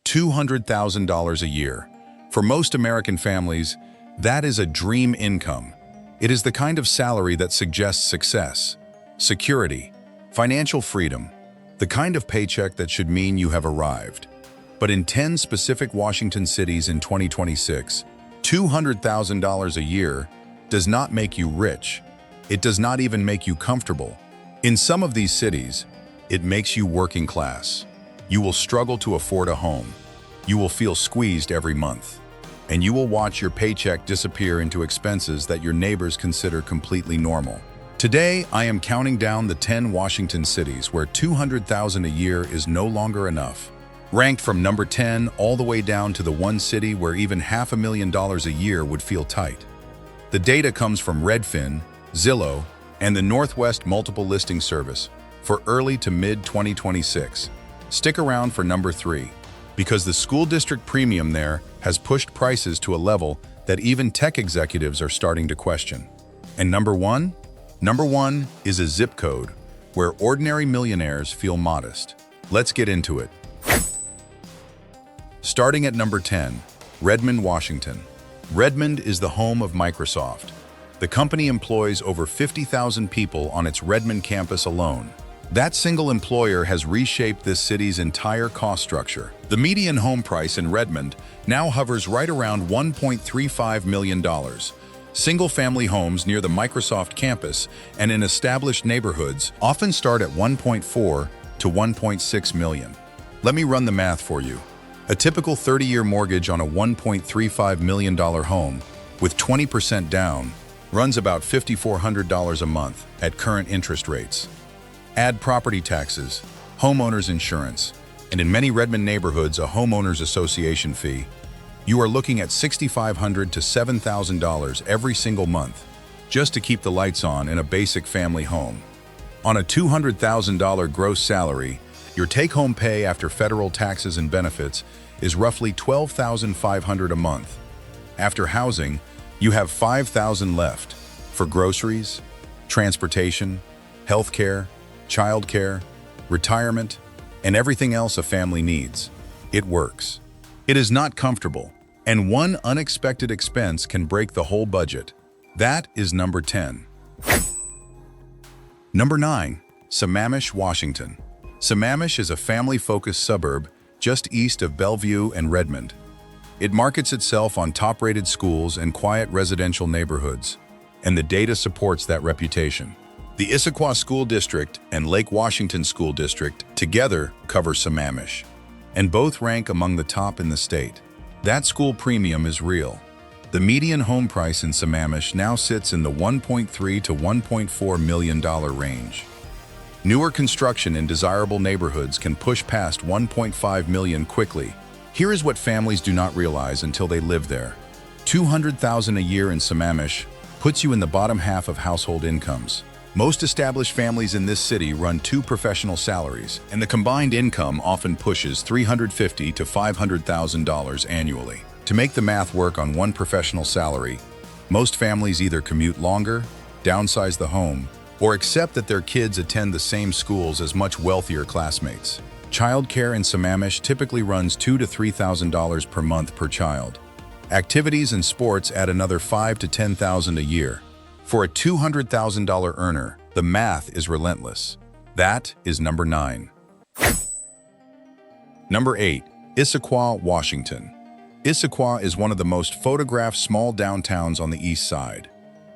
$200,000 a year. For most American families, that is a dream income. It is the kind of salary that suggests success, security, financial freedom, the kind of paycheck that should mean you have arrived. But in 10 specific Washington cities in 2026, $200,000 a year does not make you rich. It does not even make you comfortable. In some of these cities, it makes you working class. You will struggle to afford a home. You will feel squeezed every month. And you will watch your paycheck disappear into expenses that your neighbors consider completely normal. Today, I am counting down the 10 Washington cities where $200,000 a year is no longer enough. Ranked from number 10 all the way down to the one city where even $500,000 a year would feel tight. The data comes from Redfin, Zillow, and the Northwest Multiple Listing Service for early to mid-2026. Stick around for number 3, because the school district premium there has pushed prices to a level that even tech executives are starting to question. And number 1? Number 1 is a zip code where ordinary millionaires feel modest. Let's get into it. Starting at number 10, Redmond, Washington. Redmond is the home of Microsoft. The company employs over 50,000 people on its Redmond campus alone. That single employer has reshaped this city's entire cost structure. The median home price in Redmond now hovers right around $1.35 million. Single-family homes near the Microsoft campus and in established neighborhoods often start at $1.4 to $1.6 million. Let me run the math for you. A typical 30-year mortgage on a $1.35 million home with 20% down runs about $5,400 a month at current interest rates. Add property taxes, homeowners insurance, and in many Redmond neighborhoods a homeowners association fee. You are looking at $6,500 to $7,000 every single month just to keep the lights on in a basic family home. On a $200,000 gross salary, your take-home pay after federal taxes and benefits is roughly $12,500 a month. After housing, you have $5,000 left for groceries, transportation, healthcare, childcare, retirement, and everything else a family needs. It works. It is not comfortable, and one unexpected expense can break the whole budget. That is number 10. Number 9, Sammamish, Washington. Sammamish is a family-focused suburb just east of Bellevue and Redmond. It markets itself on top-rated schools and quiet residential neighborhoods, and the data supports that reputation. The Issaquah School District and Lake Washington School District together cover Sammamish, and both rank among the top in the state. That school premium is real. The median home price in Sammamish now sits in the $1.3 to $1.4 million range. Newer construction in desirable neighborhoods can push past $1.5 million quickly. Here is what families do not realize until they live there. $200,000 a year in Sammamish puts you in the bottom half of household incomes. Most established families in this city run 2 professional salaries, and the combined income often pushes $350,000 to $500,000 annually. To make the math work on one professional salary, most families either commute longer, downsize the home, or accept that their kids attend the same schools as much wealthier classmates. Childcare in Sammamish typically runs $2,000 to $3,000 per month per child. Activities and sports add another $5,000 to $10,000 a year. For a $200,000 earner, the math is relentless. That is number 9. Number 8, Issaquah, Washington. Issaquah is one of the most photographed small downtowns on the east side.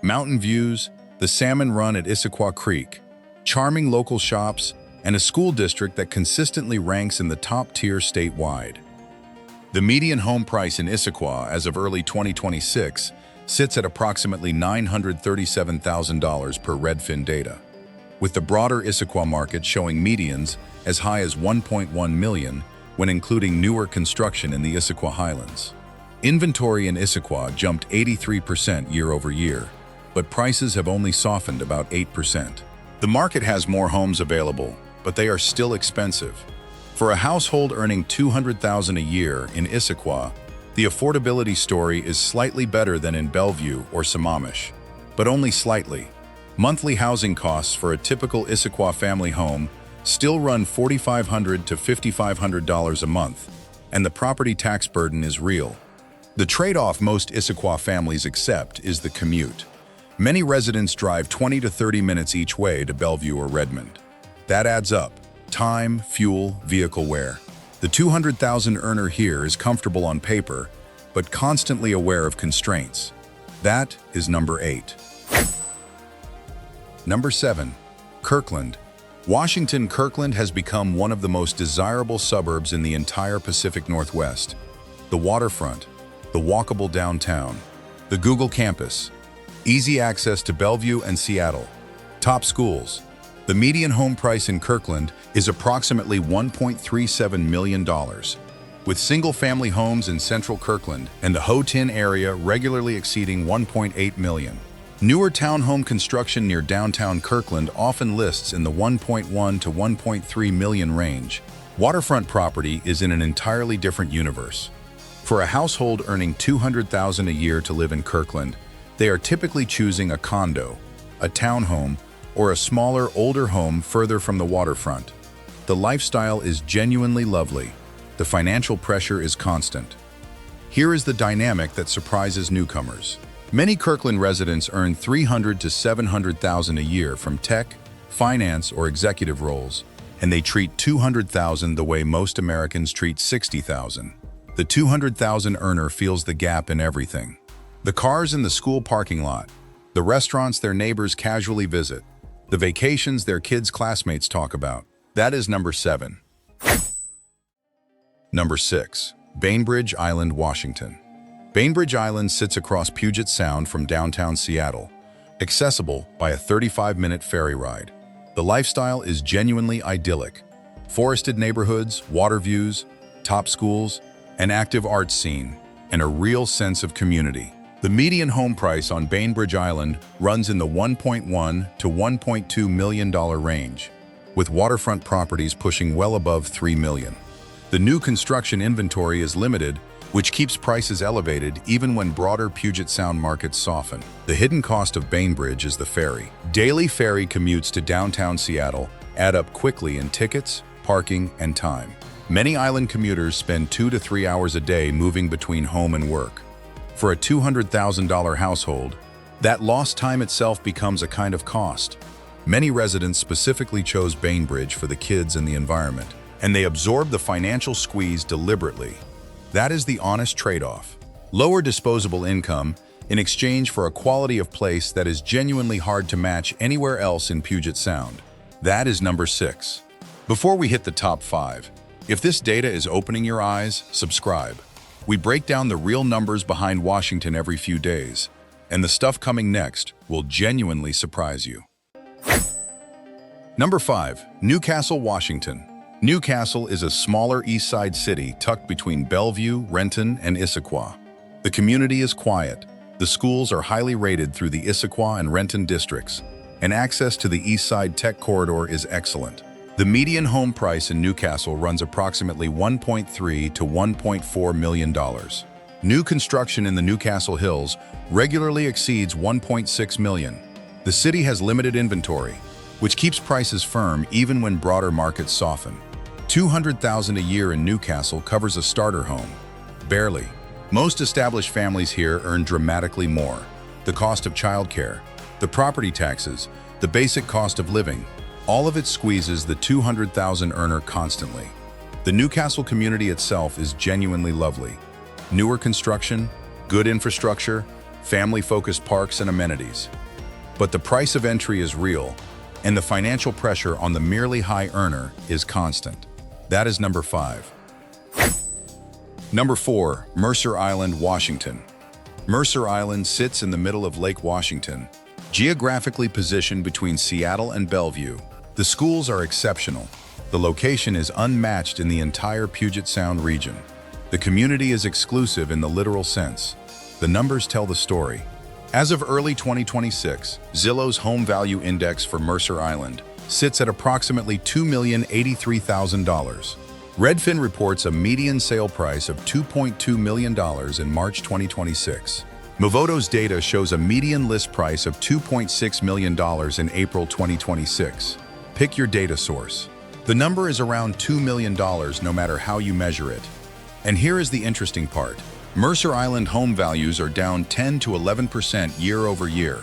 Mountain views, the salmon run at Issaquah Creek, charming local shops, and a school district that consistently ranks in the top tier statewide. The median home price in Issaquah as of early 2026 sits at approximately $937,000 per Redfin data, with the broader Issaquah market showing medians as high as $1.1 million when including newer construction in the Issaquah Highlands. Inventory in Issaquah jumped 83% year over year, but prices have only softened about 8%. The market has more homes available, but they are still expensive. For a household earning $200,000 a year in Issaquah, the affordability story is slightly better than in Bellevue or Sammamish, but only slightly. Monthly housing costs for a typical Issaquah family home still run $4,500 to $5,500 a month, and the property tax burden is real. The trade-off most Issaquah families accept is the commute. Many residents drive 20 to 30 minutes each way to Bellevue or Redmond. That adds up. Time, fuel, vehicle wear. The $200,000 earner here is comfortable on paper, but constantly aware of constraints. That is number 8. Number 7. Kirkland. Washington Kirkland has become one of the most desirable suburbs in the entire Pacific Northwest. The waterfront, the walkable downtown, the Google campus, easy access to Bellevue and Seattle, top schools. The median home price in Kirkland is approximately $1.37 million, with single-family homes in central Kirkland and the Ho-Tin area regularly exceeding $1.8 million. Newer townhome construction near downtown Kirkland often lists in the $1.1 to $1.3 million range. Waterfront property is in an entirely different universe. For a household earning $200,000 a year to live in Kirkland, they are typically choosing a condo, a townhome, or a smaller, older home further from the waterfront. The lifestyle is genuinely lovely. The financial pressure is constant. Here is the dynamic that surprises newcomers. Many Kirkland residents earn $300,000 to $700,000 a year from tech, finance, or executive roles, and they treat $200,000 the way most Americans treat $60,000. The $200,000 earner feels the gap in everything. The cars in the school parking lot, the restaurants their neighbors casually visit, the vacations their kids' classmates talk about. That is number 7. Number 6. Bainbridge Island, Washington. Bainbridge Island sits across Puget Sound from downtown Seattle, accessible by a 35-minute ferry ride. The lifestyle is genuinely idyllic. Forested neighborhoods, water views, top schools, an active arts scene, and a real sense of community. The median home price on Bainbridge Island runs in the $1.1 to $1.2 million range, with waterfront properties pushing well above $3 million. The new construction inventory is limited, which keeps prices elevated even when broader Puget Sound markets soften. The hidden cost of Bainbridge is the ferry. Daily ferry commutes to downtown Seattle add up quickly in tickets, parking, and time. Many island commuters spend 2 to 3 hours a day moving between home and work. For a $200,000 household, that lost time itself becomes a kind of cost. Many residents specifically chose Bainbridge for the kids and the environment, and they absorb the financial squeeze deliberately. That is the honest trade-off. Lower disposable income in exchange for a quality of place that is genuinely hard to match anywhere else in Puget Sound. That is number 6. Before we hit the top 5, if this data is opening your eyes, subscribe. We break down the real numbers behind Washington every few days, and the stuff coming next will genuinely surprise you. Number 5. Newcastle, Washington. Newcastle is a smaller Eastside city tucked between Bellevue, Renton, and Issaquah. The community is quiet. The schools are highly rated through the Issaquah and Renton districts, and access to the Eastside Tech Corridor is excellent. The median home price in Newcastle runs approximately $1.3 to $1.4 million. New construction in the Newcastle Hills regularly exceeds $1.6 million. The city has limited inventory, which keeps prices firm even when broader markets soften. $200,000 a year in Newcastle covers a starter home. Barely. Most established families here earn dramatically more. The cost of childcare, the property taxes, the basic cost of living, all of it squeezes the $200,000 earner constantly. The Newcastle community itself is genuinely lovely. Newer construction, good infrastructure, family-focused parks and amenities. But the price of entry is real, and the financial pressure on the merely high earner is constant. That is number 5. Number 4. Mercer Island, Washington. Mercer Island sits in the middle of Lake Washington, geographically positioned between Seattle and Bellevue. The schools are exceptional. The location is unmatched in the entire Puget Sound region. The community is exclusive in the literal sense. The numbers tell the story. As of early 2026, Zillow's Home Value Index for Mercer Island sits at approximately $2,083,000. Redfin reports a median sale price of $2.2 million in March 2026. Movoto's data shows a median list price of $2.6 million in April 2026. Pick your data source. The number is around $2 million no matter how you measure it. And here is the interesting part. Mercer Island home values are down 10 to 11% year over year.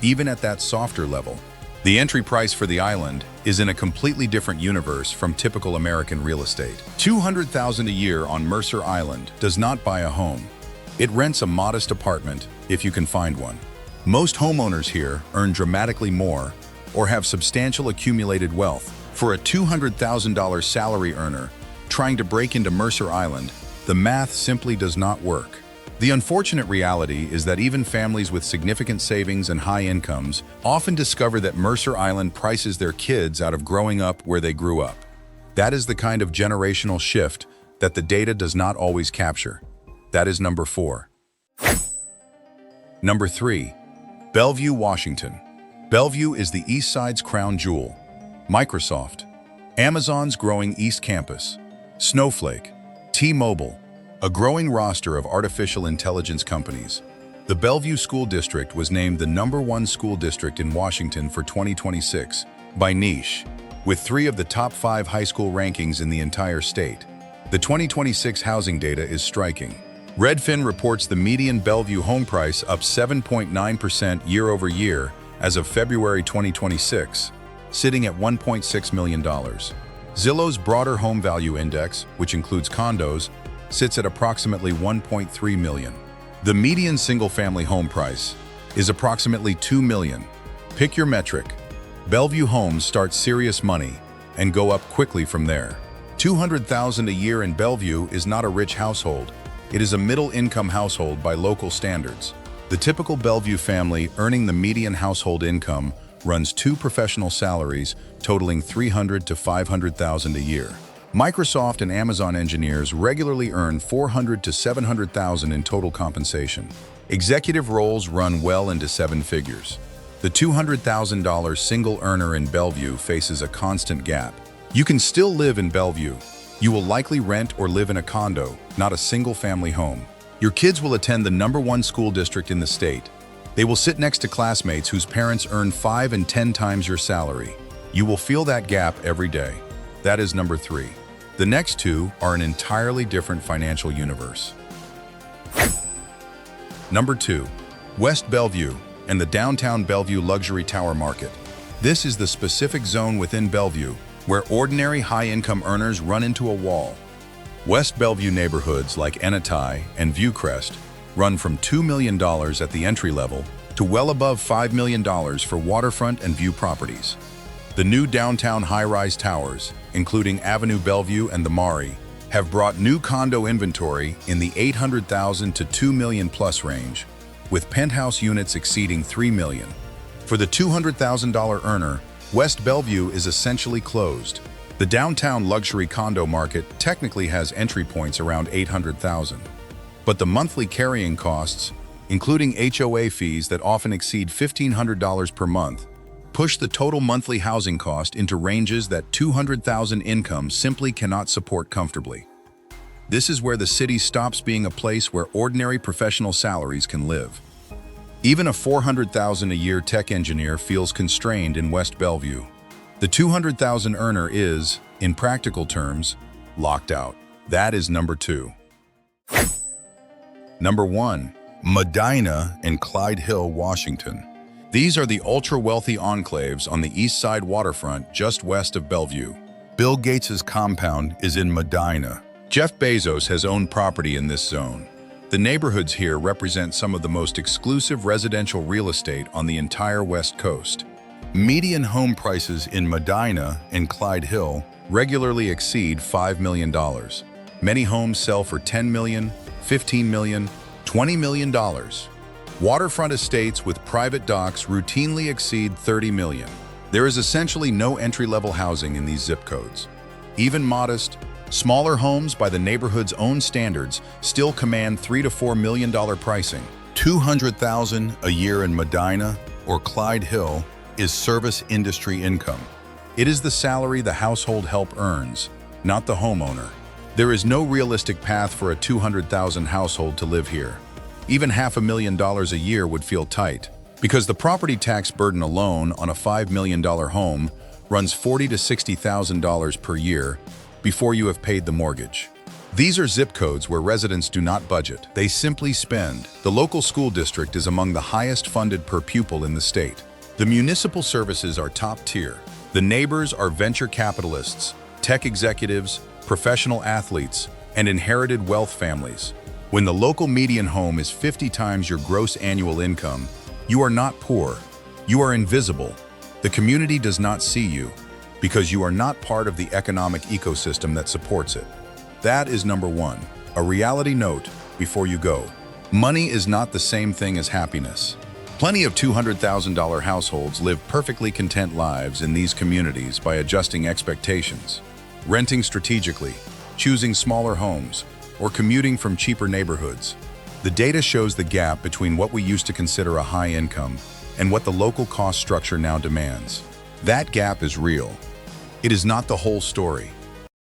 Even at that softer level, the entry price for the island is in a completely different universe from typical American real estate. $200,000 a year on Mercer Island does not buy a home. It rents a modest apartment if you can find one. Most homeowners here earn dramatically more or have substantial accumulated wealth. For a $200,000 salary earner trying to break into Mercer Island, the math simply does not work. The unfortunate reality is that even families with significant savings and high incomes often discover that Mercer Island prices their kids out of growing up where they grew up. That is the kind of generational shift that the data does not always capture. That is number 4. Number 3. Bellevue, Washington. Bellevue is the Eastside's crown jewel. Microsoft, Amazon's growing East Campus, Snowflake, T-Mobile, a growing roster of artificial intelligence companies. The Bellevue School District was named the #1 school district in Washington for 2026 by Niche, with 3 of the top 5 high school rankings in the entire state. The 2026 housing data is striking. Redfin reports the median Bellevue home price up 7.9% year over year as of February 2026, sitting at $1.6 million. Zillow's broader home value index, which includes condos, sits at approximately 1.3 million. The median single-family home price is approximately $2 million. Pick your metric. Bellevue homes start serious money and go up quickly from there. $200,000 a year in Bellevue is not a rich household. It is a middle-income household by local standards. The typical Bellevue family earning the median household income runs 2 professional salaries totaling $300,000 to $500,000 a year. Microsoft and Amazon engineers regularly earn $400,000 to $700,000 in total compensation. Executive roles run well into 7 figures. The $200,000 single earner in Bellevue faces a constant gap. You can still live in Bellevue. You will likely rent or live in a condo, not a single-family home. Your kids will attend the #1 school district in the state. They will sit next to classmates whose parents earn 5 and 10 times your salary. You will feel that gap every day. That is number 3. The next 2 are an entirely different financial universe. Number 2. West Bellevue and the downtown Bellevue luxury tower market. This is the specific zone within Bellevue where ordinary high-income earners run into a wall. West Bellevue neighborhoods like Eastside and Viewcrest run from $2 million at the entry level to well above $5 million for waterfront and view properties. The new downtown high-rise towers, including Avenue Bellevue and the Maury, have brought new condo inventory in the $800,000 to $2 million plus range, with penthouse units exceeding $3 million. For the $200,000 earner, West Bellevue is essentially closed. The downtown luxury condo market technically has entry points around $800,000. But the monthly carrying costs, including HOA fees that often exceed $1,500 per month, push the total monthly housing cost into ranges that $200,000 income simply cannot support comfortably. This is where the city stops being a place where ordinary professional salaries can live. Even a $400,000 a year tech engineer feels constrained in West Bellevue. The $200,000 earner is, in practical terms, locked out. That is number 2. Number 1. Medina and Clyde Hill, Washington. These are the ultra-wealthy enclaves on the Eastside waterfront just west of Bellevue. Bill Gates' compound is in Medina. Jeff Bezos has owned property in this zone. The neighborhoods here represent some of the most exclusive residential real estate on the entire West Coast. Median home prices in Medina and Clyde Hill regularly exceed $5 million. Many homes sell for $10 million, $15 million, $20 million. Waterfront estates with private docks routinely exceed $30 million. There is essentially no entry-level housing in these zip codes. Even modest, smaller homes by the neighborhood's own standards still command $3 to $4 million pricing. $200,000 a year in Medina or Clyde Hill is service industry income. It is the salary the household help earns, not the homeowner. There is no realistic path for a $200,000 household to live here. Even $500,000 a year would feel tight, because the property tax burden alone on a $5 million home runs $40,000 to $60,000 per year before you have paid the mortgage. These are zip codes where residents do not budget. They simply spend. The local school district is among the highest funded per pupil in the state. The municipal services are top tier. The neighbors are venture capitalists, tech executives, professional athletes, and inherited wealth families. When the local median home is 50 times your gross annual income, you are not poor. You are invisible. The community does not see you because you are not part of the economic ecosystem that supports it. That is number one. A reality note before you go. Money is not the same thing as happiness. Plenty of $200,000 households live perfectly content lives in these communities by adjusting expectations, renting strategically, choosing smaller homes, or commuting from cheaper neighborhoods. The data shows the gap between what we used to consider a high income and what the local cost structure now demands. That gap is real. It is not the whole story.